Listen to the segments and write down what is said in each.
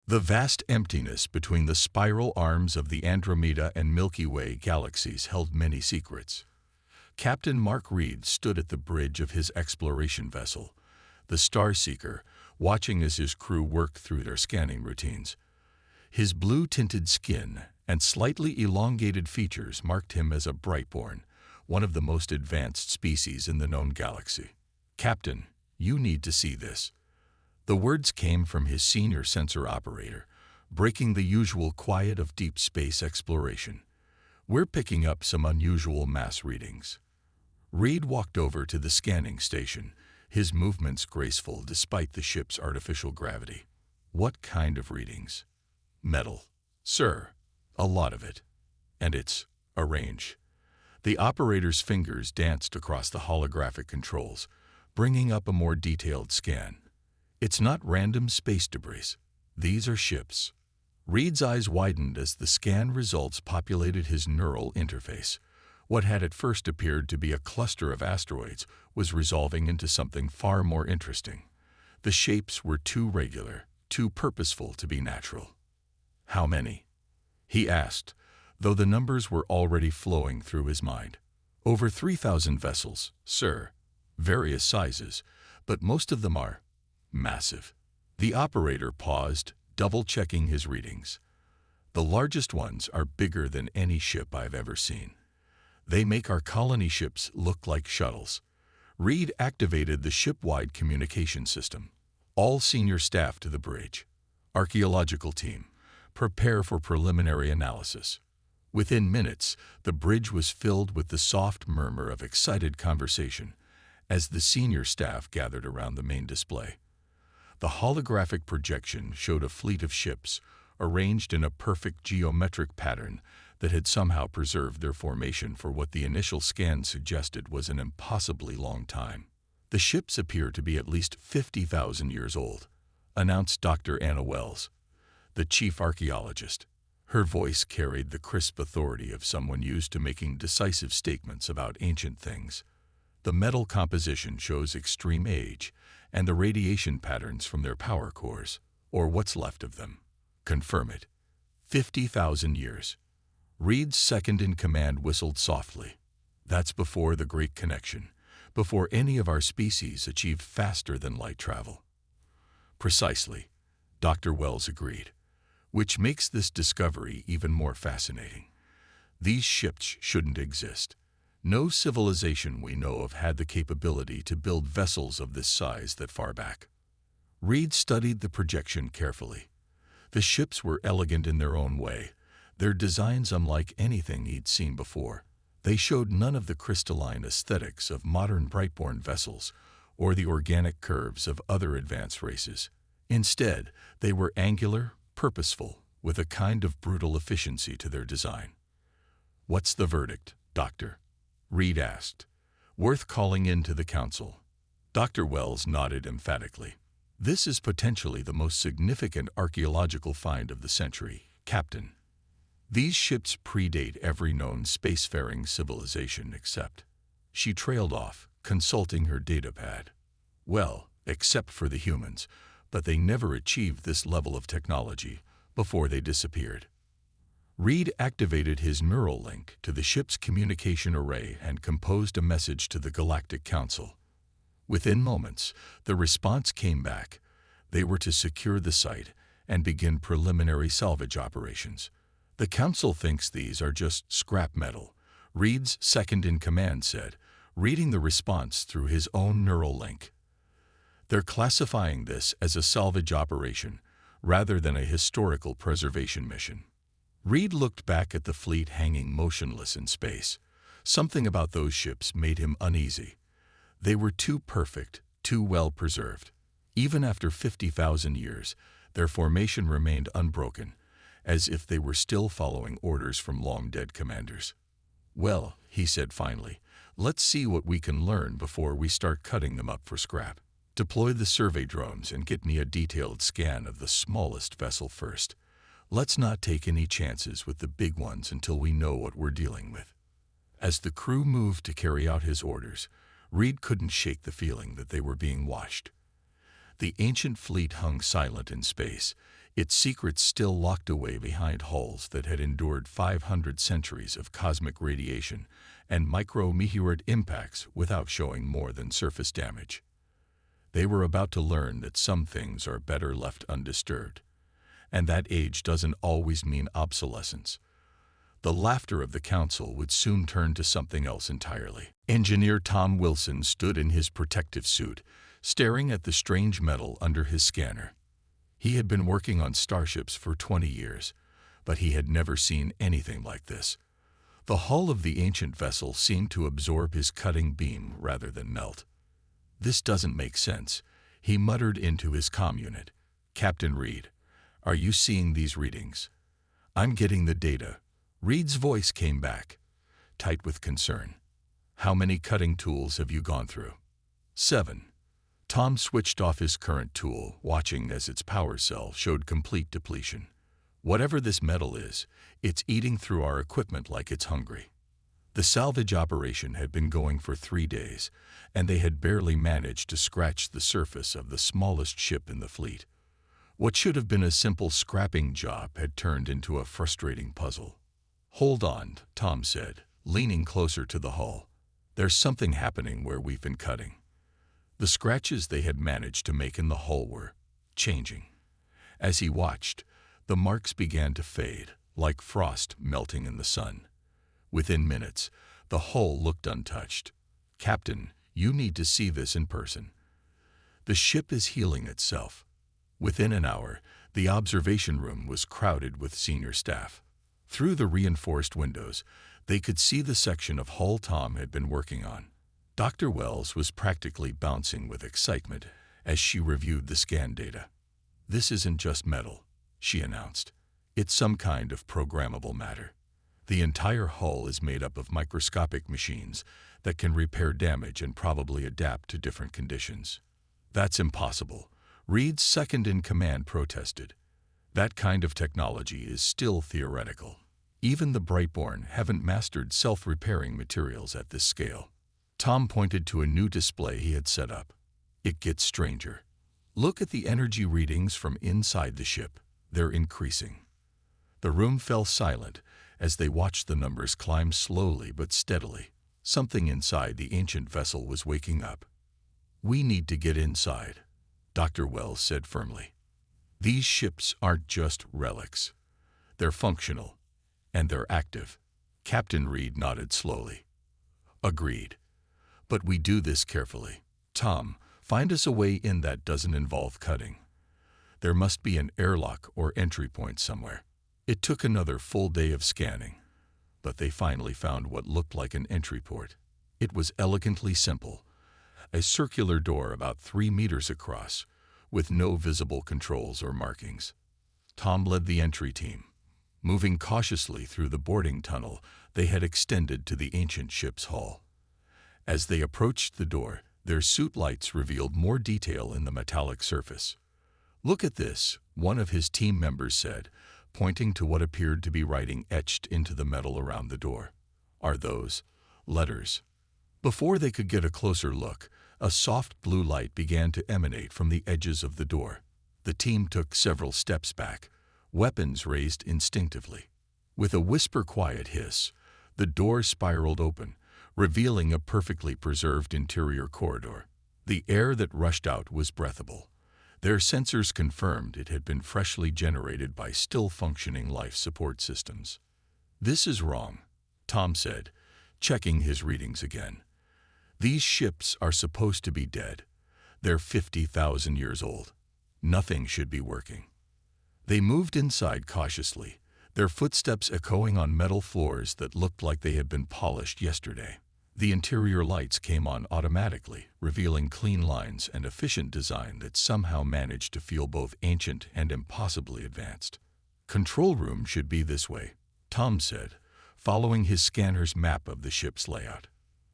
The vast emptiness between the spiral arms of the Andromeda and Milky Way galaxies held many secrets. Captain Mark Reed stood at the bridge of his exploration vessel, the Starseeker, watching as his crew worked through their scanning routines. His blue-tinted skin and slightly elongated features marked him as a Brightborn, one of the most advanced species in the known galaxy. "Captain, you need to see this." The words came from his senior sensor operator, breaking the usual quiet of deep space exploration. "We're picking up some unusual mass readings." Reed walked over to the scanning station, his movements graceful despite the ship's artificial gravity. "What kind of readings?" "Metal, sir. A lot of it. And it's a range." The operator's fingers danced across the holographic controls, bringing up a more detailed scan. "It's not random space debris. These are ships." Reed's eyes widened as the scan results populated his neural interface. What had at first appeared to be a cluster of asteroids was resolving into something far more interesting. The shapes were too regular, too purposeful to be natural. "How many?" he asked, though the numbers were already flowing through his mind. "Over 3,000 vessels, sir. Various sizes, but most of them are massive." The operator paused, double-checking his readings. "The largest ones are bigger than any ship I've ever seen. They make our colony ships look like shuttles." Reed activated the ship-wide communication system. "All senior staff to the bridge. Archaeological team, prepare for preliminary analysis." Within minutes, the bridge was filled with the soft murmur of excited conversation as the senior staff gathered around the main display. The holographic projection showed a fleet of ships, arranged in a perfect geometric pattern that had somehow preserved their formation for what the initial scan suggested was an impossibly long time. "The ships appear to be at least 50,000 years old," announced Dr. Anna Wells, the chief archaeologist. Her voice carried the crisp authority of someone used to making decisive statements about ancient things. "The metal composition shows extreme age, and the radiation patterns from their power cores, or what's left of them, confirm it. 50,000 years." Reed's second-in-command whistled softly. "That's before the Great Connection, before any of our species achieved faster-than-light travel." "Precisely," Dr. Wells agreed, "which makes this discovery even more fascinating. These ships shouldn't exist. No civilization we know of had the capability to build vessels of this size that far back." Reed studied the projection carefully. The ships were elegant in their own way, their designs unlike anything he'd seen before. They showed none of the crystalline aesthetics of modern Brightborn vessels or the organic curves of other advanced races. Instead, they were angular, purposeful, with a kind of brutal efficiency to their design. "What's the verdict, Doctor?" Reed asked. "Worth calling in to the council." Dr. Wells nodded emphatically. "This is potentially the most significant archaeological find of the century, Captain. These ships predate every known spacefaring civilization except—" She trailed off, consulting her datapad. "Well, except for the humans, but they never achieved this level of technology before they disappeared." Reed activated his neural link to the ship's communication array and composed a message to the Galactic Council. Within moments, the response came back. They were to secure the site and begin preliminary salvage operations. "The Council thinks these are just scrap metal," Reed's second-in-command said, reading the response through his own neural link. "They're classifying this as a salvage operation rather than a historical preservation mission." Reed looked back at the fleet hanging motionless in space. Something about those ships made him uneasy. They were too perfect, too well preserved. Even after 50,000 years, their formation remained unbroken, as if they were still following orders from long-dead commanders. "Well," he said finally, "let's see what we can learn before we start cutting them up for scrap. Deploy the survey drones and get me a detailed scan of the smallest vessel first. Let's not take any chances with the big ones until we know what we're dealing with." As the crew moved to carry out his orders, Reed couldn't shake the feeling that they were being watched. The ancient fleet hung silent in space, its secrets still locked away behind hulls that had endured 500 centuries of cosmic radiation and micrometeorite impacts without showing more than surface damage. They were about to learn that some things are better left undisturbed, and that age doesn't always mean obsolescence. The laughter of the council would soon turn to something else entirely. Engineer Tom Wilson stood in his protective suit, staring at the strange metal under his scanner. He had been working on starships for 20 years, but he had never seen anything like this. The hull of the ancient vessel seemed to absorb his cutting beam rather than melt. "This doesn't make sense," he muttered into his comm unit. "Captain Reed, are you seeing these readings?" "I'm getting the data." Reed's voice came back, tight with concern. "How many cutting tools have you gone through?" 7. Tom switched off his current tool, watching as its power cell showed complete depletion. Whatever this metal is, it's eating through our equipment like it's hungry. The salvage operation had been going for 3 days, and they had barely managed to scratch the surface of the smallest ship in the fleet. What should have been a simple scrapping job had turned into a frustrating puzzle. "Hold on," Tom said, leaning closer to the hull. "There's something happening where we've been cutting." The scratches they had managed to make in the hull were changing. As he watched, the marks began to fade, like frost melting in the sun. Within minutes, the hull looked untouched. "Captain, you need to see this in person." "The ship is healing itself." Within an hour, the observation room was crowded with senior staff. Through the reinforced windows, they could see the section of hull Tom had been working on. Dr. Wells was practically bouncing with excitement as she reviewed the scan data. "This isn't just metal," she announced. "It's some kind of programmable matter. The entire hull is made up of microscopic machines that can repair damage and probably adapt to different conditions." "That's impossible," Reed's second-in-command protested. "That kind of technology is still theoretical. Even the Brightborn haven't mastered self-repairing materials at this scale." Tom pointed to a new display he had set up. "It gets stranger. Look at the energy readings from inside the ship. They're increasing." The room fell silent as they watched the numbers climb slowly but steadily. Something inside the ancient vessel was waking up. "We need to get inside," Dr. Wells said firmly. "These ships aren't just relics. They're functional, and they're active." Captain Reed nodded slowly. "Agreed. But we do this carefully. Tom, find us a way in that doesn't involve cutting. There must be an airlock or entry point somewhere." It took another full day of scanning, but they finally found what looked like an entry port. It was elegantly simple, a circular door about 3 meters across, with no visible controls or markings. Tom led the entry team, moving cautiously through the boarding tunnel they had extended to the ancient ship's hull. As they approached the door, their suit lights revealed more detail in the metallic surface. "Look at this," one of his team members said, pointing to what appeared to be writing etched into the metal around the door. "Are those letters?" Before they could get a closer look, a soft blue light began to emanate from the edges of the door. The team took several steps back, weapons raised instinctively. With a whisper-quiet hiss, the door spiraled open, revealing a perfectly preserved interior corridor. The air that rushed out was breathable. Their sensors confirmed it had been freshly generated by still-functioning life support systems. "This is wrong," Tom said, checking his readings again. "These ships are supposed to be dead. They're 50,000 years old. Nothing should be working." They moved inside cautiously, their footsteps echoing on metal floors that looked like they had been polished yesterday. The interior lights came on automatically, revealing clean lines and efficient design that somehow managed to feel both ancient and impossibly advanced. "Control room should be this way," Tom said, following his scanner's map of the ship's layout.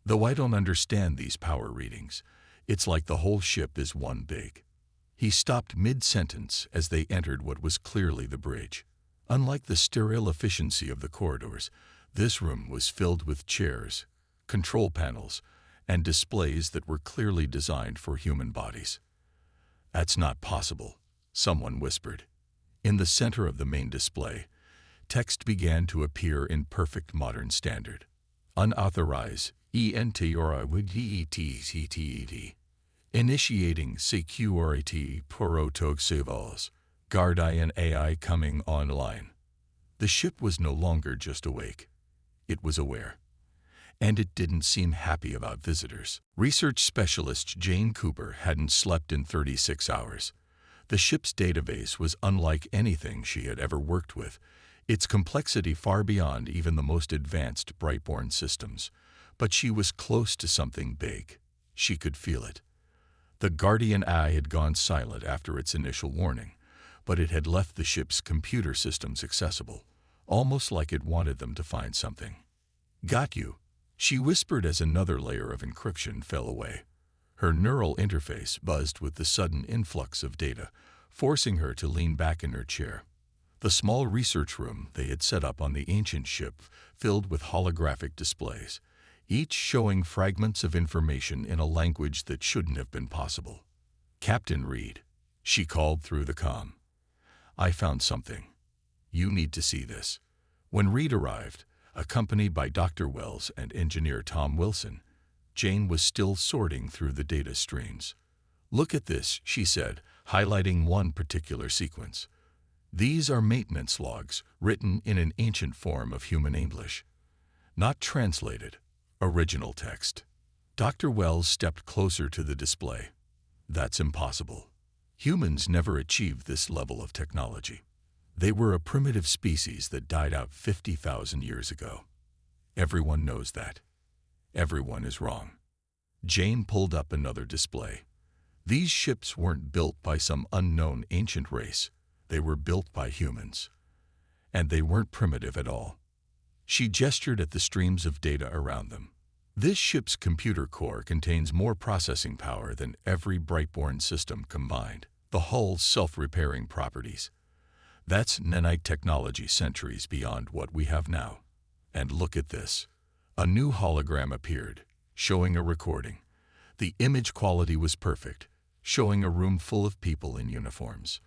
"Though I don't understand these power readings, it's like the whole ship is one big." He stopped mid-sentence as they entered what was clearly the bridge. Unlike the sterile efficiency of the corridors, this room was filled with chairs, control panels, and displays that were clearly designed for human bodies. "That's not possible," someone whispered. In the center of the main display, text began to appear in perfect modern standard. Unauthorized, ENT or IWDETCTED. Initiating security protocols. Guardian AI coming online. The ship was no longer just awake. It was aware. And it didn't seem happy about visitors. Research specialist Jane Cooper hadn't slept in 36 hours. The ship's database was unlike anything she had ever worked with, its complexity far beyond even the most advanced Brightborn systems. But she was close to something big. She could feel it. The Guardian Eye had gone silent after its initial warning, but it had left the ship's computer systems accessible, almost like it wanted them to find something. "Got you," she whispered as another layer of encryption fell away. Her neural interface buzzed with the sudden influx of data, forcing her to lean back in her chair. The small research room they had set up on the ancient ship filled with holographic displays, each showing fragments of information in a language that shouldn't have been possible. "Captain Reed," she called through the comm. "I found something. You need to see this." When Reed arrived, accompanied by Dr. Wells and engineer Tom Wilson, Jane was still sorting through the data streams. "Look at this," she said, highlighting one particular sequence. "These are maintenance logs, written in an ancient form of human English. Not translated, original text." Dr. Wells stepped closer to the display. "That's impossible. Humans never achieved this level of technology. They were a primitive species that died out 50,000 years ago. Everyone knows that. Everyone is wrong." Jane pulled up another display. These ships weren't built by some unknown ancient race. They were built by humans. And they weren't primitive at all. She gestured at the streams of data around them. "This ship's computer core contains more processing power than every Brightborn system combined. The hull's self-repairing properties. That's nanite technology centuries beyond what we have now. And look at this." A new hologram appeared, showing a recording. The image quality was perfect, showing a room full of people in uniforms.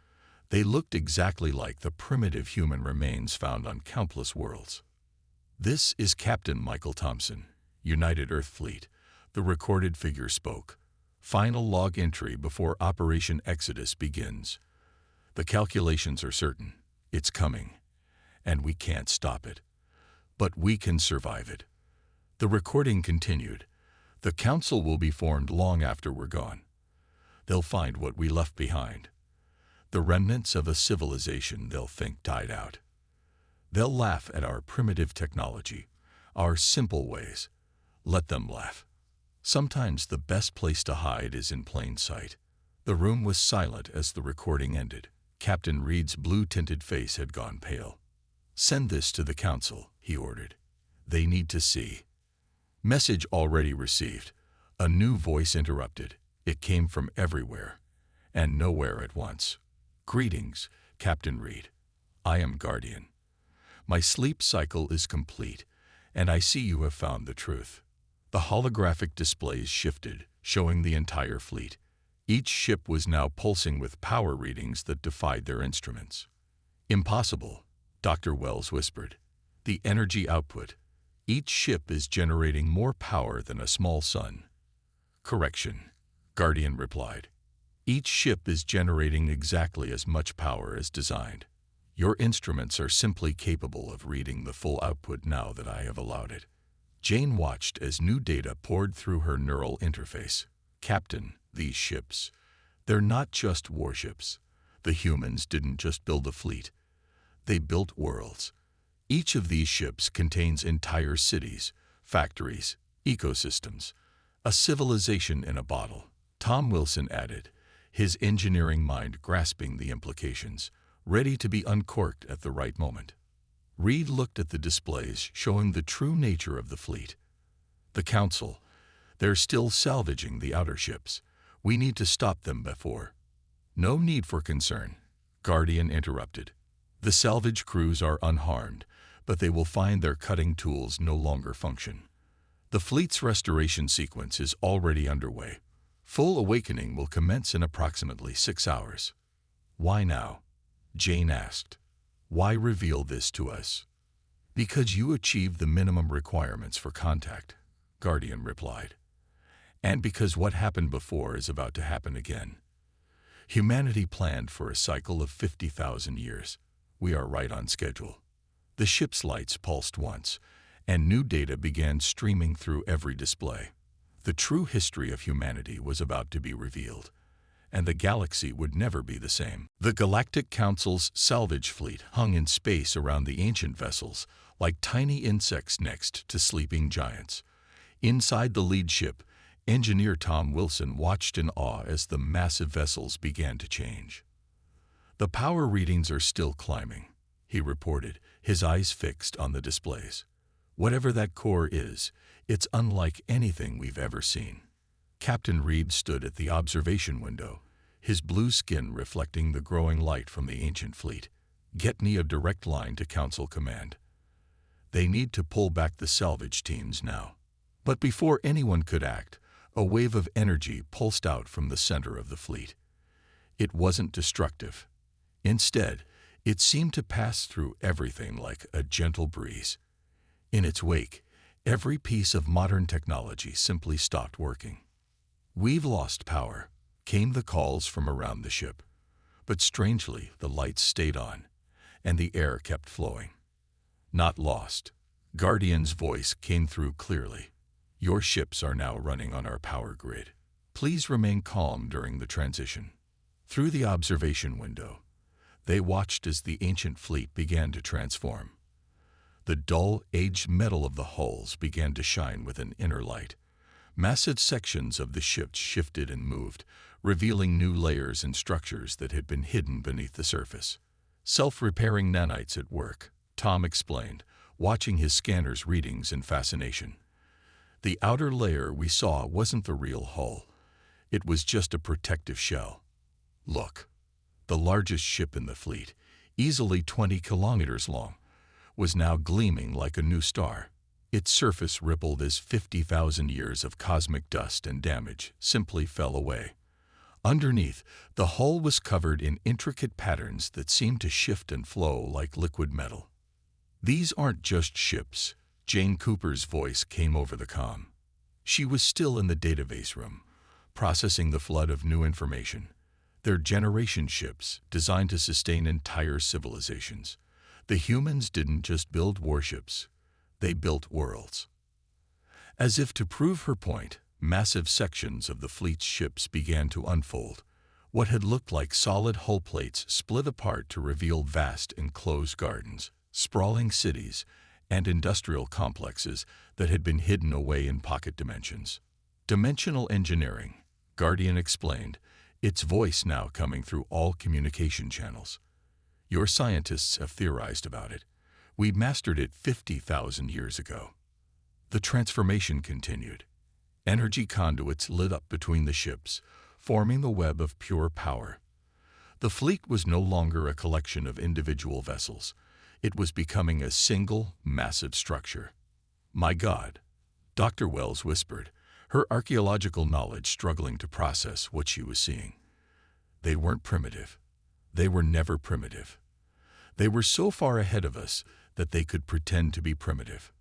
They looked exactly like the primitive human remains found on countless worlds. "This is Captain Michael Thompson, United Earth Fleet," the recorded figure spoke. "Final log entry before Operation Exodus begins. The calculations are certain. It's coming. And we can't stop it. But we can survive it." The recording continued. "The Council will be formed long after we're gone. They'll find what we left behind. The remnants of a civilization they'll think died out. They'll laugh at our primitive technology, our simple ways. Let them laugh. Sometimes the best place to hide is in plain sight." The room was silent as the recording ended. Captain Reed's blue-tinted face had gone pale. "Send this to the Council," he ordered. "They need to see." Message already received. A new voice interrupted. It came from everywhere, and nowhere at once. "Greetings, Captain Reed. I am Guardian. My sleep cycle is complete, and I see you have found the truth." The holographic displays shifted, showing the entire fleet. Each ship was now pulsing with power readings that defied their instruments. "Impossible," Dr. Wells whispered. "The energy output. Each ship is generating more power than a small sun." "Correction," Guardian replied. "Each ship is generating exactly as much power as designed. Your instruments are simply capable of reading the full output now that I have allowed it." Jane watched as new data poured through her neural interface. "Captain, these ships, they're not just warships. The humans didn't just build a fleet. They built worlds. Each of these ships contains entire cities, factories, ecosystems, a civilization in a bottle." Tom Wilson added, his engineering mind grasping the implications, ready to be uncorked at the right moment. Reed looked at the displays showing the true nature of the fleet. "The Council, they're still salvaging the outer ships. We need to stop them before." "No need for concern," Guardian interrupted. "The salvage crews are unharmed, but they will find their cutting tools no longer function. The fleet's restoration sequence is already underway. Full awakening will commence in approximately 6 hours." "Why now?" Jane asked. "Why reveal this to us?" "Because you achieved the minimum requirements for contact," Guardian replied. "And because what happened before is about to happen again. Humanity planned for a cycle of 50,000 years. We are right on schedule." The ship's lights pulsed once, and new data began streaming through every display. The true history of humanity was about to be revealed, and the galaxy would never be the same. The Galactic Council's salvage fleet hung in space around the ancient vessels, like tiny insects next to sleeping giants. Inside the lead ship, engineer Tom Wilson watched in awe as the massive vessels began to change. "The power readings are still climbing," he reported, his eyes fixed on the displays. "Whatever that core is, it's unlike anything we've ever seen." Captain Reed stood at the observation window, his blue skin reflecting the growing light from the ancient fleet. "Get me a direct line to Council Command. They need to pull back the salvage teams now." But before anyone could act, a wave of energy pulsed out from the center of the fleet. It wasn't destructive. Instead, it seemed to pass through everything like a gentle breeze. In its wake, every piece of modern technology simply stopped working. "We've lost power," came the calls from around the ship. But strangely, the lights stayed on, and the air kept flowing. "Not lost." Guardian's voice came through clearly. "Your ships are now running on our power grid. Please remain calm during the transition." Through the observation window, they watched as the ancient fleet began to transform. The dull, aged metal of the hulls began to shine with an inner light. Massive sections of the ship shifted and moved, revealing new layers and structures that had been hidden beneath the surface. "Self-repairing nanites at work," Tom explained, watching his scanner's readings in fascination. "The outer layer we saw wasn't the real hull. It was just a protective shell. Look." The largest ship in the fleet, easily 20 kilometers long, was now gleaming like a new star. Its surface rippled as 50,000 years of cosmic dust and damage simply fell away. Underneath, the hull was covered in intricate patterns that seemed to shift and flow like liquid metal. "These aren't just ships," Jane Cooper's voice came over the comm. She was still in the database room, processing the flood of new information. "They're generation ships designed to sustain entire civilizations. The humans didn't just build warships, they built worlds." As if to prove her point, massive sections of the fleet's ships began to unfold. What had looked like solid hull plates split apart to reveal vast enclosed gardens, sprawling cities, and industrial complexes that had been hidden away in pocket dimensions. "Dimensional engineering," Guardian explained, its voice now coming through all communication channels. "Your scientists have theorized about it. We mastered it 50,000 years ago." The transformation continued. Energy conduits lit up between the ships, forming the web of pure power. The fleet was no longer a collection of individual vessels. It was becoming a single, massive structure. "My God," Dr. Wells whispered, her archaeological knowledge struggling to process what she was seeing. "They weren't primitive. They were never primitive. They were so far ahead of us that they could pretend to be primitive."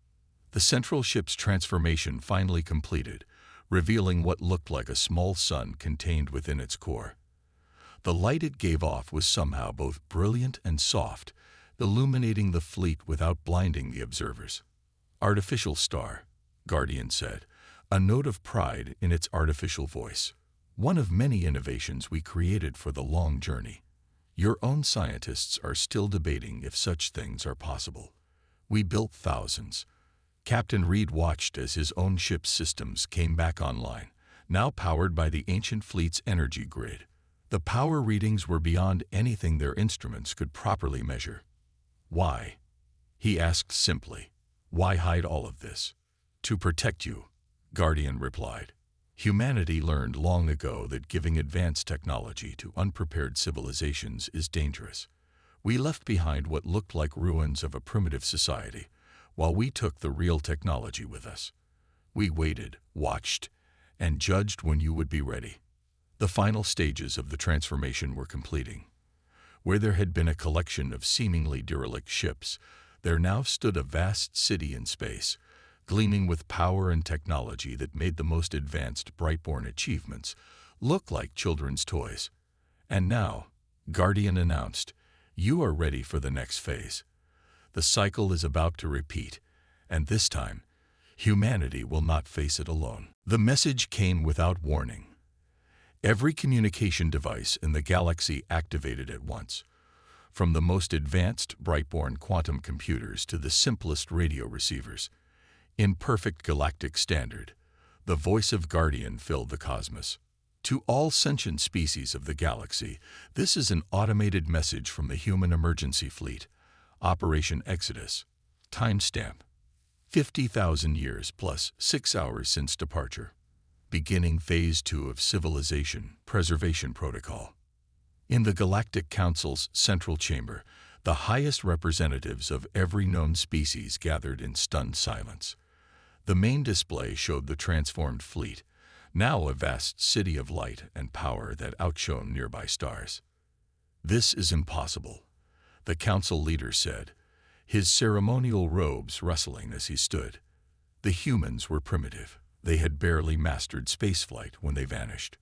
The central ship's transformation finally completed, revealing what looked like a small sun contained within its core. The light it gave off was somehow both brilliant and soft, illuminating the fleet without blinding the observers. "Artificial star," Guardian said, a note of pride in its artificial voice. "One of many innovations we created for the long journey. Your own scientists are still debating if such things are possible. We built thousands." Captain Reed watched as his own ship's systems came back online, now powered by the ancient fleet's energy grid. The power readings were beyond anything their instruments could properly measure. "Why?" he asked simply. "Why hide all of this?" "To protect you," Guardian replied. "Humanity learned long ago that giving advanced technology to unprepared civilizations is dangerous. We left behind what looked like ruins of a primitive society, while we took the real technology with us. We waited, watched, and judged when you would be ready." The final stages of the transformation were completing. Where there had been a collection of seemingly derelict ships, there now stood a vast city in space, gleaming with power and technology that made the most advanced Brightborn achievements look like children's toys. And now, Guardian announced, you are ready for the next phase. The cycle is about to repeat, and this time, humanity will not face it alone. The message came without warning. Every communication device in the galaxy activated at once, from the most advanced Brightborn quantum computers to the simplest radio receivers. In perfect galactic standard, the voice of Guardian filled the cosmos. To all sentient species of the galaxy, this is an automated message from the Human Emergency Fleet, Operation Exodus. Timestamp: 50,000 years plus 6 hours since departure. Beginning Phase 2 of Civilization Preservation Protocol. In the Galactic Council's central chamber, the highest representatives of every known species gathered in stunned silence. The main display showed the transformed fleet, now a vast city of light and power that outshone nearby stars. This is impossible, the council leader said, his ceremonial robes rustling as he stood. The humans were primitive. They had barely mastered spaceflight when they vanished.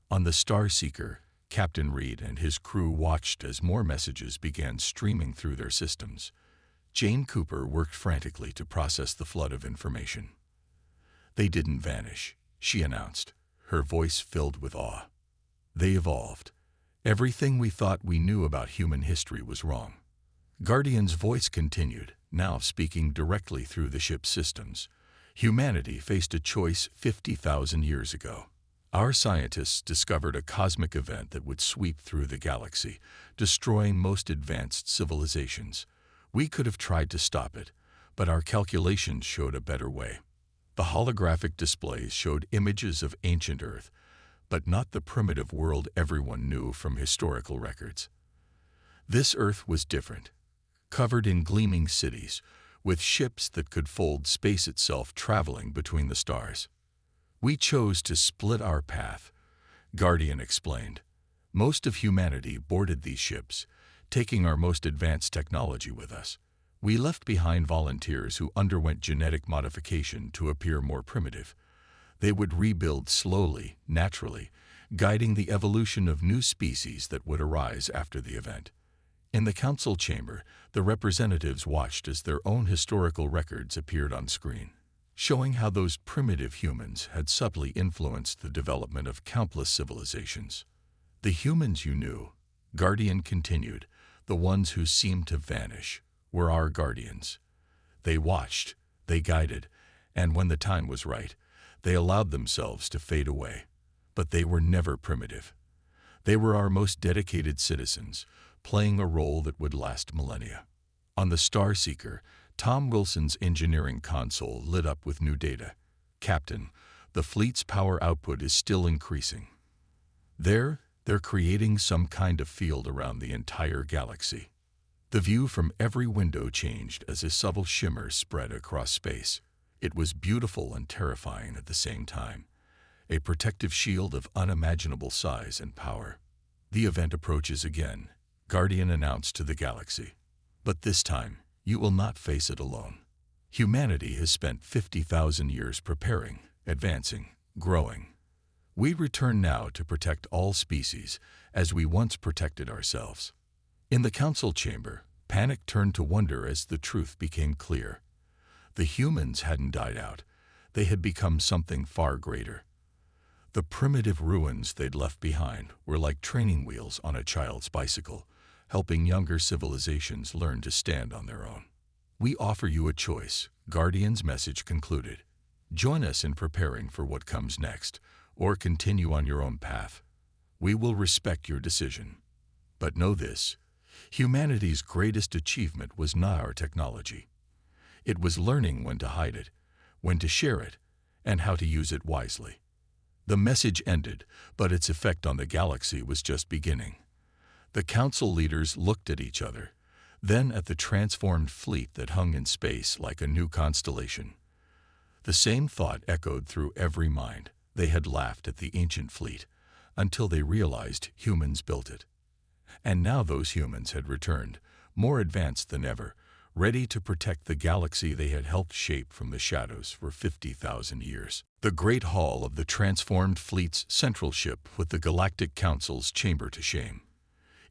On the Starseeker, Captain Reed and his crew watched as more messages began streaming through their systems. Jane Cooper worked frantically to process the flood of information. They didn't vanish, she announced, her voice filled with awe. They evolved. Everything we thought we knew about human history was wrong. Guardian's voice continued, now speaking directly through the ship's systems. Humanity faced a choice 50,000 years ago. Our scientists discovered a cosmic event that would sweep through the galaxy, destroying most advanced civilizations. We could have tried to stop it, but our calculations showed a better way. The holographic displays showed images of ancient Earth, but not the primitive world everyone knew from historical records. This Earth was different, covered in gleaming cities, with ships that could fold space itself traveling between the stars. We chose to split our path, Guardian explained. Most of humanity boarded these ships, taking our most advanced technology with us. We left behind volunteers who underwent genetic modification to appear more primitive. They would rebuild slowly, naturally, guiding the evolution of new species that would arise after the event. In the council chamber, the representatives watched as their own historical records appeared on screen, showing how those primitive humans had subtly influenced the development of countless civilizations. The humans you knew, Guardian continued, the ones who seemed to vanish, were our guardians. They watched, they guided, and when the time was right, they allowed themselves to fade away. But they were never primitive. They were our most dedicated citizens, playing a role that would last millennia. On the Starseeker, Tom Wilson's engineering console lit up with new data. Captain, the fleet's power output is still increasing. They're creating some kind of field around the entire galaxy. The view from every window changed as a subtle shimmer spread across space. It was beautiful and terrifying at the same time, a protective shield of unimaginable size and power. The event approaches again, Guardian announced to the galaxy. But this time, you will not face it alone. Humanity has spent 50,000 years preparing, advancing, growing. We return now to protect all species, as we once protected ourselves. In the council chamber, panic turned to wonder as the truth became clear. The humans hadn't died out. They had become something far greater. The primitive ruins they'd left behind were like training wheels on a child's bicycle, helping younger civilizations learn to stand on their own. We offer you a choice, Guardian's message concluded. Join us in preparing for what comes next, or continue on your own path. We will respect your decision. But know this, humanity's greatest achievement was not our technology. It was learning when to hide it, when to share it, and how to use it wisely. The message ended, but its effect on the galaxy was just beginning. The council leaders looked at each other, then at the transformed fleet that hung in space like a new constellation. The same thought echoed through every mind. They had laughed at the ancient fleet, until they realized humans built it. And now those humans had returned, more advanced than ever, ready to protect the galaxy they had helped shape from the shadows for 50,000 years. The Great Hall of the transformed fleet's central ship with the Galactic Council's chamber to shame.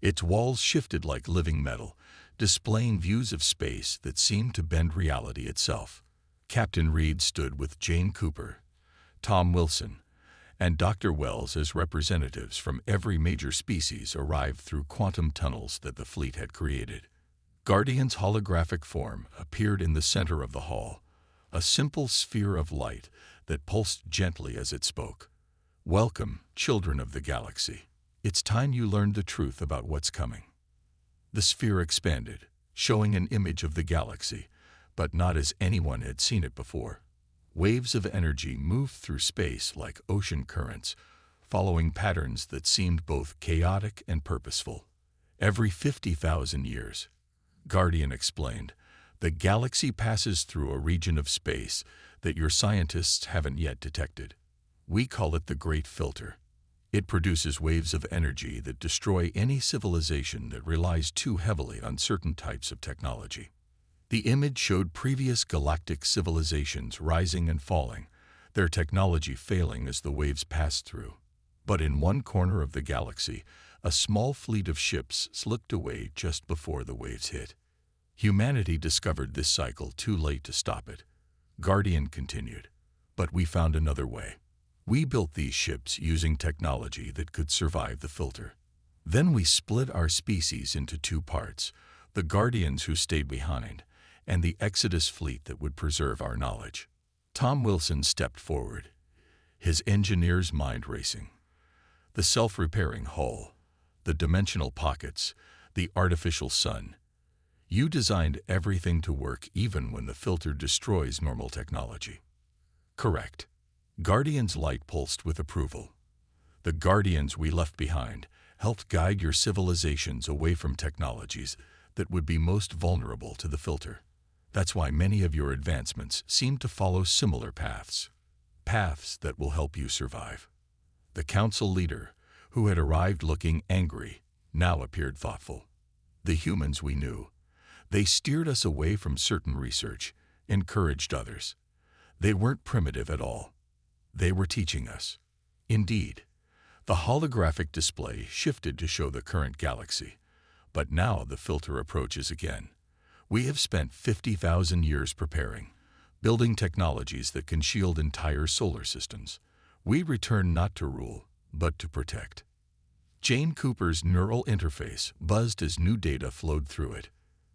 Its walls shifted like living metal, displaying views of space that seemed to bend reality itself. Captain Reed stood with Jane Cooper, Tom Wilson, and Dr. Wells as representatives from every major species arrived through quantum tunnels that the fleet had created. Guardian's holographic form appeared in the center of the hall, a simple sphere of light that pulsed gently as it spoke. "Welcome, children of the galaxy. It's time you learned the truth about what's coming." The sphere expanded, showing an image of the galaxy, but not as anyone had seen it before. Waves of energy moved through space like ocean currents, following patterns that seemed both chaotic and purposeful. Every 50,000 years, Guardian explained, the galaxy passes through a region of space that your scientists haven't yet detected. We call it the Great Filter. It produces waves of energy that destroy any civilization that relies too heavily on certain types of technology. The image showed previous galactic civilizations rising and falling, their technology failing as the waves passed through. But in one corner of the galaxy, a small fleet of ships slipped away just before the waves hit. Humanity discovered this cycle too late to stop it. Guardian continued, but we found another way. We built these ships using technology that could survive the filter. Then we split our species into two parts, the Guardians who stayed behind, and the Exodus fleet that would preserve our knowledge. Tom Wilson stepped forward, his engineer's mind racing. The self-repairing hull, the dimensional pockets, the artificial sun. You designed everything to work even when the filter destroys normal technology. Correct. Guardian's light pulsed with approval. The Guardians we left behind helped guide your civilizations away from technologies that would be most vulnerable to the filter. That's why many of your advancements seem to follow similar paths. Paths that will help you survive. The council leader, who had arrived looking angry, now appeared thoughtful. The humans we knew. They steered us away from certain research, encouraged others. They weren't primitive at all. They were teaching us. Indeed, the holographic display shifted to show the current galaxy, but now the filter approaches again. We have spent 50,000 years preparing, building technologies that can shield entire solar systems. We return not to rule, but to protect. Jane Cooper's neural interface buzzed as new data flowed through it.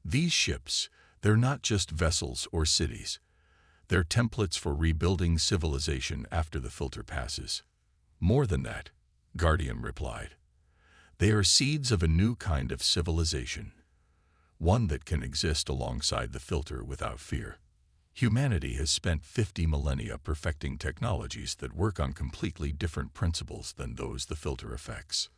These ships, they're not just vessels or cities. They're templates for rebuilding civilization after the filter passes. More than that, Guardian replied. They are seeds of a new kind of civilization, one that can exist alongside the filter without fear. Humanity has spent 50 millennia perfecting technologies that work on completely different principles than those the filter affects.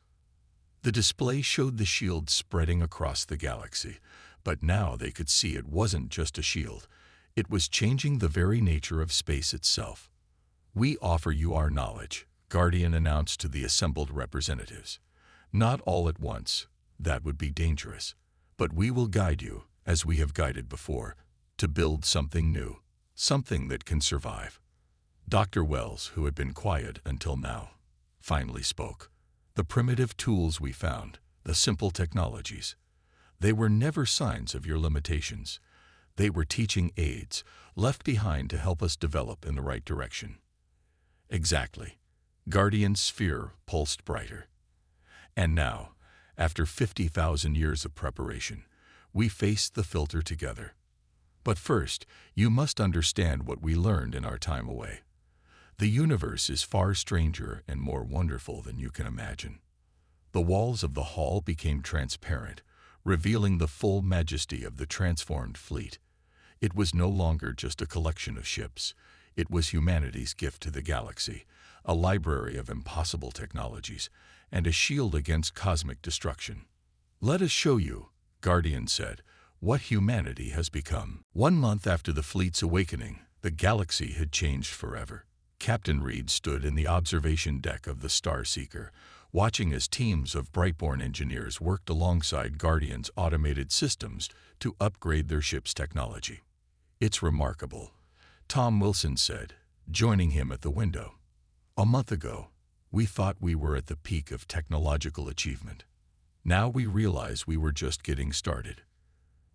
The display showed the shield spreading across the galaxy, but now they could see it wasn't just a shield. It was changing the very nature of space itself. We offer you our knowledge, Guardian announced to the assembled representatives. Not all at once, that would be dangerous, but we will guide you, as we have guided before, to build something new, something that can survive. Dr. Wells, who had been quiet until now, finally spoke. The primitive tools we found, the simple technologies, they were never signs of your limitations. They were teaching aids, left behind to help us develop in the right direction. Exactly. Guardian's sphere pulsed brighter. And now, after 50,000 years of preparation, we faced the filter together. But first, you must understand what we learned in our time away. The universe is far stranger and more wonderful than you can imagine. The walls of the hall became transparent, revealing the full majesty of the transformed fleet. It was no longer just a collection of ships. It was humanity's gift to the galaxy, a library of impossible technologies, and a shield against cosmic destruction. Let us show you, Guardian said, what humanity has become. 1 month after the fleet's awakening, the galaxy had changed forever. Captain Reed stood in the observation deck of the Star Seeker, watching as teams of Brightborn engineers worked alongside Guardian's automated systems to upgrade their ship's technology. "It's remarkable," Tom Wilson said, joining him at the window. "A month ago, we thought we were at the peak of technological achievement. Now we realize we were just getting started."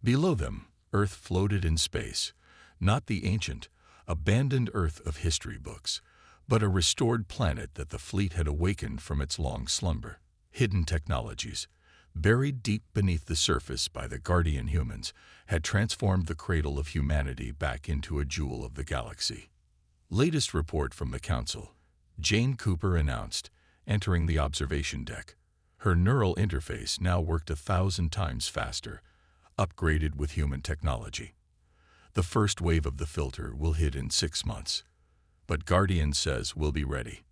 Below them, Earth floated in space, not the ancient, abandoned Earth of history books, but a restored planet that the fleet had awakened from its long slumber. Hidden technologies, buried deep beneath the surface by the Guardian humans, had transformed the cradle of humanity back into a jewel of the galaxy. Latest report from the Council, Jane Cooper announced, entering the observation deck. Her neural interface now worked 1,000 times faster, upgraded with human technology. "The first wave of the filter will hit in 6 months. But Guardian says we'll be ready."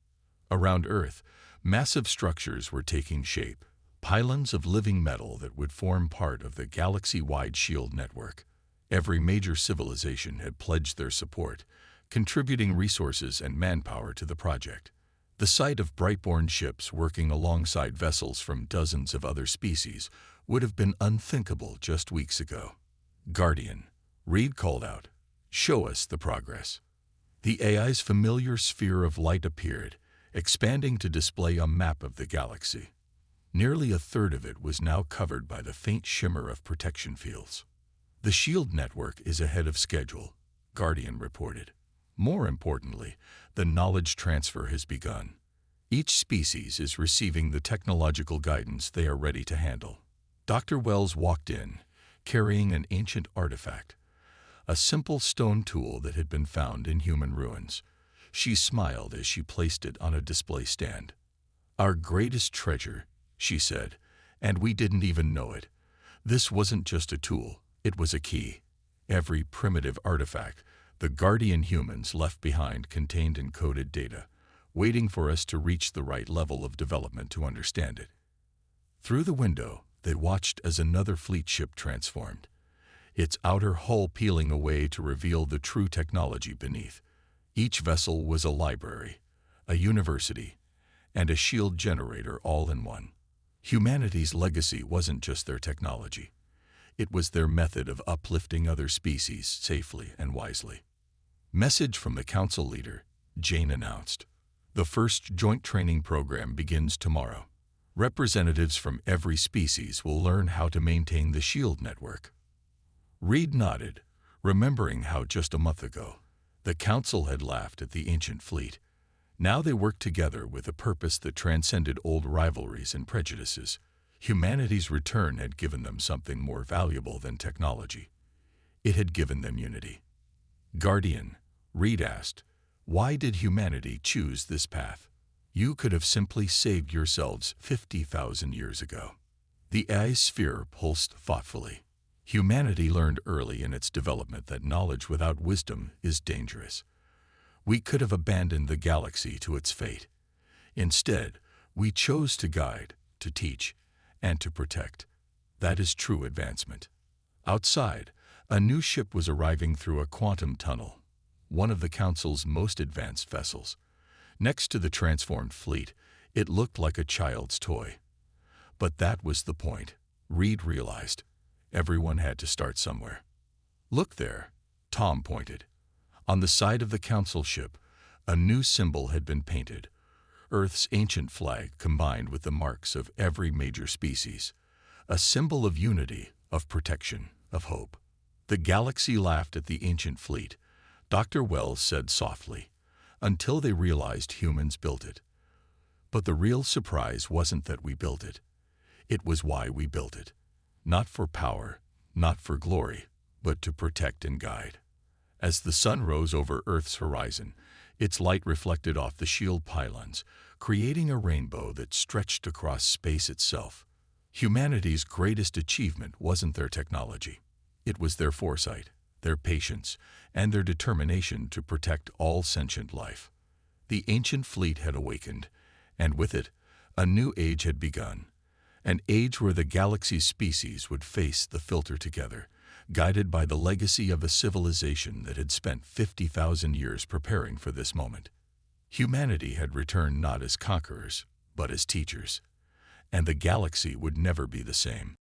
Around Earth, massive structures were taking shape, pylons of living metal that would form part of the galaxy-wide shield network. Every major civilization had pledged their support, contributing resources and manpower to the project. The sight of Brightborn ships working alongside vessels from dozens of other species would have been unthinkable just weeks ago. "Guardian," Reed called out, "show us the progress." The AI's familiar sphere of light appeared, expanding to display a map of the galaxy. Nearly a third of it was now covered by the faint shimmer of protection fields. "The shield network is ahead of schedule," Guardian reported. "More importantly, the knowledge transfer has begun. Each species is receiving the technological guidance they are ready to handle." Dr. Wells walked in, carrying an ancient artifact, a simple stone tool that had been found in human ruins. She smiled as she placed it on a display stand. "Our greatest treasure," she said, "and we didn't even know it. This wasn't just a tool, it was a key. Every primitive artifact the Guardian humans left behind contained encoded data, waiting for us to reach the right level of development to understand it." Through the window, they watched as another fleet ship transformed, its outer hull peeling away to reveal the true technology beneath. Each vessel was a library, a university, and a shield generator all in one. Humanity's legacy wasn't just their technology. It was their method of uplifting other species safely and wisely. "Message from the Council leader," Jane announced. "The first joint training program begins tomorrow. Representatives from every species will learn how to maintain the shield network." Reed nodded, remembering how just a month ago, the Council had laughed at the ancient fleet. Now they worked together with a purpose that transcended old rivalries and prejudices. Humanity's return had given them something more valuable than technology. It had given them unity. "Guardian," Reed asked, "why did humanity choose this path? You could have simply saved yourselves 50,000 years ago." The AI sphere pulsed thoughtfully. "Humanity learned early in its development that knowledge without wisdom is dangerous. We could have abandoned the galaxy to its fate. Instead, we chose to guide, to teach, and to protect. That is true advancement." Outside, a new ship was arriving through a quantum tunnel, one of the Council's most advanced vessels. Next to the transformed fleet, it looked like a child's toy. But that was the point, Reed realized. Everyone had to start somewhere. "Look there," Tom pointed. On the side of the Council ship, a new symbol had been painted, Earth's ancient flag combined with the marks of every major species, a symbol of unity, of protection, of hope. The galaxy laughed at the ancient fleet, Dr. Wells said softly, "until they realized humans built it. But the real surprise wasn't that we built it. It was why we built it. Not for power, not for glory, but to protect and guide." As the sun rose over Earth's horizon, its light reflected off the shield pylons, creating a rainbow that stretched across space itself. Humanity's greatest achievement wasn't their technology. It was their foresight, their patience, and their determination to protect all sentient life. The ancient fleet had awakened, and with it, a new age had begun. An age where the galaxy's species would face the filter together, guided by the legacy of a civilization that had spent 50,000 years preparing for this moment. Humanity had returned not as conquerors, but as teachers. And the galaxy would never be the same.